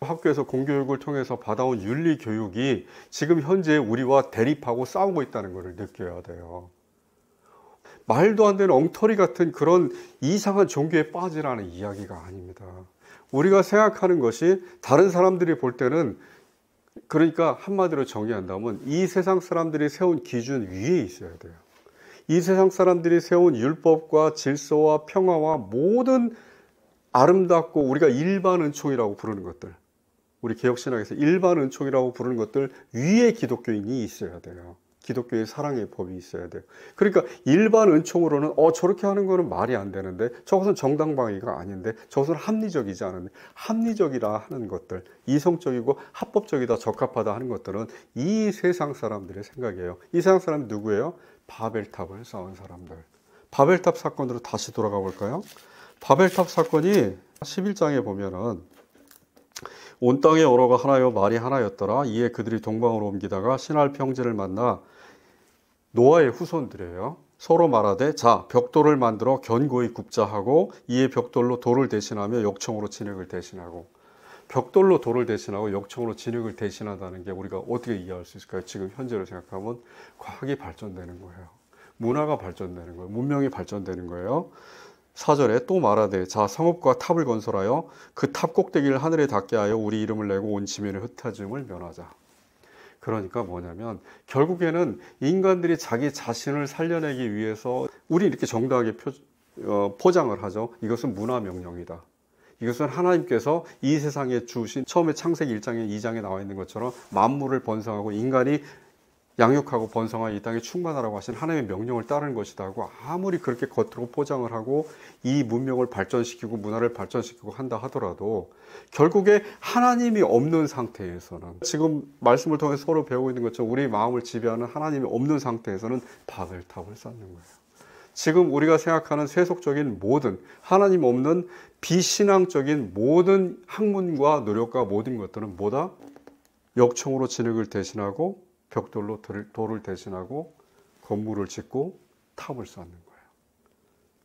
학교에서 공교육을 통해서 받아온 윤리 교육이 지금 현재 우리와 대립하고 싸우고 있다는 것을 느껴야 돼요. 말도 안 되는 엉터리 같은 그런 이상한 종교에 빠지라는 이야기가 아닙니다. 우리가 생각하는 것이 다른 사람들이 볼 때는, 그러니까 한마디로 정의한다면 이 세상 사람들이 세운 기준 위에 있어야 돼요. 이 세상 사람들이 세운 율법과 질서와 평화와 모든 아름답고 우리가 일반 은총이라고 부르는 것들, 우리 개혁신학에서 일반 은총이라고 부르는 것들 위에 기독교인이 있어야 돼요. 기독교의 사랑의 법이 있어야 돼요. 그러니까 일반 은총으로는 저렇게 하는 거는 말이 안 되는데, 저것은 정당방위가 아닌데, 저것은 합리적이지 않은데, 합리적이라 하는 것들, 이성적이고 합법적이다, 적합하다 하는 것들은 이 세상 사람들의 생각이에요. 이 세상 사람이 누구예요? 바벨탑을 쌓은 사람들. 바벨탑 사건으로 다시 돌아가 볼까요? 바벨탑 사건이 11장에 보면은 온 땅의 언어가 하나요 말이 하나였더라. 이에 그들이 동방으로 옮기다가 신할 평지를 만나 노아의 후손들이에요. 서로 말하되 자 벽돌을 만들어 견고히 굽자 하고 이에 벽돌로 돌을 대신하며 역청으로 진흙을 대신하고. 벽돌로 돌을 대신하고 역청으로 진흙을 대신한다는 게 우리가 어떻게 이해할 수 있을까요? 지금 현재로 생각하면 과학이 발전되는 거예요. 문화가 발전되는 거예요. 문명이 발전되는 거예요. 4절에 또 말하되 자 성읍과 탑을 건설하여 그 탑 꼭대기를 하늘에 닿게 하여 우리 이름을 내고 온 지면의 흩어짐을 면하자. 그러니까 뭐냐면 결국에는 인간들이 자기 자신을 살려내기 위해서 우리 이렇게 정당하게 포장을 하죠. 이것은 문화명령이다. 이것은 하나님께서 이 세상에 주신 처음에 창세기 1장에 2장에 나와 있는 것처럼 만물을 번성하고 인간이 양육하고 번성하여 이 땅에 충만하라고 하신 하나님의 명령을 따르는 것이다 하고 아무리 그렇게 겉으로 포장을 하고 이 문명을 발전시키고 문화를 발전시키고 한다 하더라도 결국에 하나님이 없는 상태에서는 지금 말씀을 통해서 서로 배우고 있는 것처럼 우리 마음을 지배하는 하나님이 없는 상태에서는 바벨탑을 쌓는 거예요. 지금 우리가 생각하는 세속적인 모든 하나님 없는 비신앙적인 모든 학문과 노력과 모든 것들은 뭐다? 역청으로 진흙을 대신하고 벽돌로 돌을 대신하고 건물을 짓고 탑을 쌓는 거예요.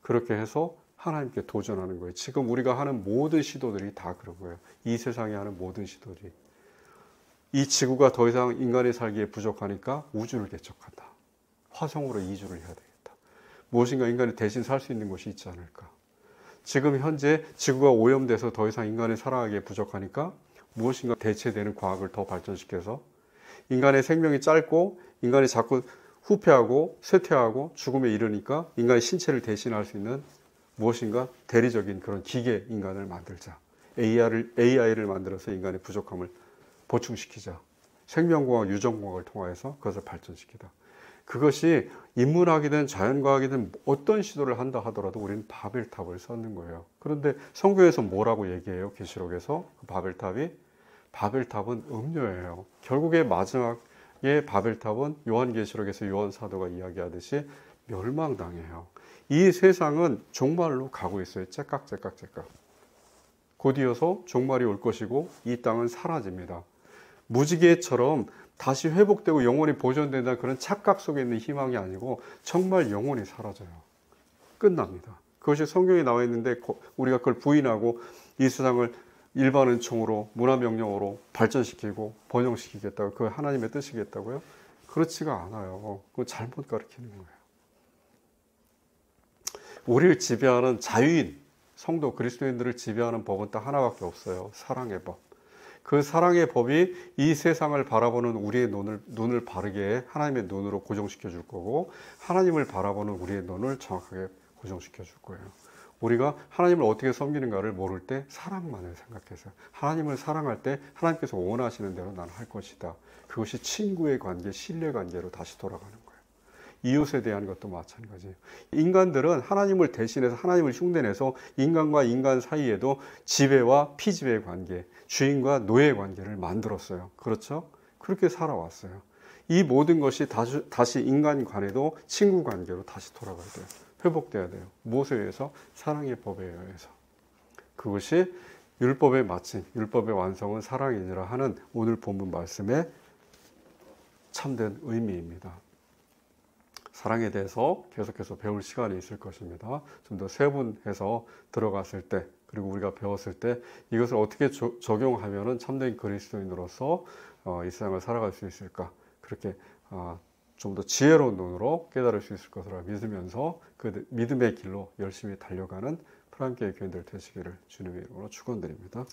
그렇게 해서 하나님께 도전하는 거예요. 지금 우리가 하는 모든 시도들이 다 그런 거예요. 이 세상에 하는 모든 시도들이. 이 지구가 더 이상 인간이 살기에 부족하니까 우주를 개척한다. 화성으로 이주를 해야 되겠다. 무엇인가 인간이 대신 살 수 있는 곳이 있지 않을까. 지금 현재 지구가 오염돼서 더 이상 인간이 살아가기에 부족하니까 무엇인가 대체되는 과학을 더 발전시켜서 인간의 생명이 짧고 인간이 자꾸 후퇴하고 쇠퇴하고 죽음에 이르니까 인간의 신체를 대신할 수 있는 무엇인가 대리적인 그런 기계 인간을 만들자. AI를 만들어서 인간의 부족함을 보충시키자. 생명공학, 유전공학을 통해서 그것을 발전시키다. 그것이 인문학이든 자연과학이든 어떤 시도를 한다 하더라도 우리는 바벨탑을 쌓는 거예요. 그런데 성경에서 뭐라고 얘기해요? 계시록에서 바벨탑은 음료예요. 결국에 마지막에 바벨탑은 요한계시록에서 요한사도가 이야기하듯이 멸망당해요. 이 세상은 종말로 가고 있어요. 째깍째깍. 곧이어서 종말이 올 것이고 이 땅은 사라집니다. 무지개처럼 다시 회복되고 영원히 보존된다는 그런 착각 속에 있는 희망이 아니고 정말 영원히 사라져요. 끝납니다. 그것이 성경에 나와 있는데 우리가 그걸 부인하고 이 세상을 일반 은총으로 문화명령으로 발전시키고 번영시키겠다고 그 하나님의 뜻이겠다고요? 그렇지가 않아요. 그건 잘못 가르치는 거예요. 우리를 지배하는 자유인 성도 그리스도인들을 지배하는 법은 딱 하나밖에 없어요. 사랑의 법. 그 사랑의 법이 이 세상을 바라보는 우리의 눈을 바르게 하나님의 눈으로 고정시켜 줄 거고 하나님을 바라보는 우리의 눈을 정확하게 고정시켜 줄 거예요. 우리가 하나님을 어떻게 섬기는가를 모를 때 사랑만을 생각해서 하나님을 사랑할 때 하나님께서 원하시는 대로 나는 할 것이다. 그것이 친구의 관계, 신뢰관계로 다시 돌아가는 거예요. 이웃에 대한 것도 마찬가지예요. 인간들은 하나님을 대신해서 하나님을 흉내내서 인간과 인간 사이에도 지배와 피지배의 관계, 주인과 노예의 관계를 만들었어요. 그렇죠? 그렇게 살아왔어요. 이 모든 것이 다시 인간 간에도 친구 관계로 다시 돌아가야 돼요. 회복돼야 돼요. 무엇에 의해서? 사랑의 법에 의해서. 그것이 율법의 마침, 율법의 완성은 사랑이니라 하는 오늘 본문 말씀의 참된 의미입니다. 사랑에 대해서 계속해서 배울 시간이 있을 것입니다. 좀 더 세분해서 들어갔을 때 그리고 우리가 배웠을 때 이것을 어떻게 적용하면 참된 그리스도인으로서 이 세상을 살아갈 수 있을까? 그렇게 좀 더 지혜로운 눈으로 깨달을 수 있을 것으로 믿으면서 그 믿음의 길로 열심히 달려가는 프랑교회 교인들 되시기를 주님의 이름으로 축원드립니다.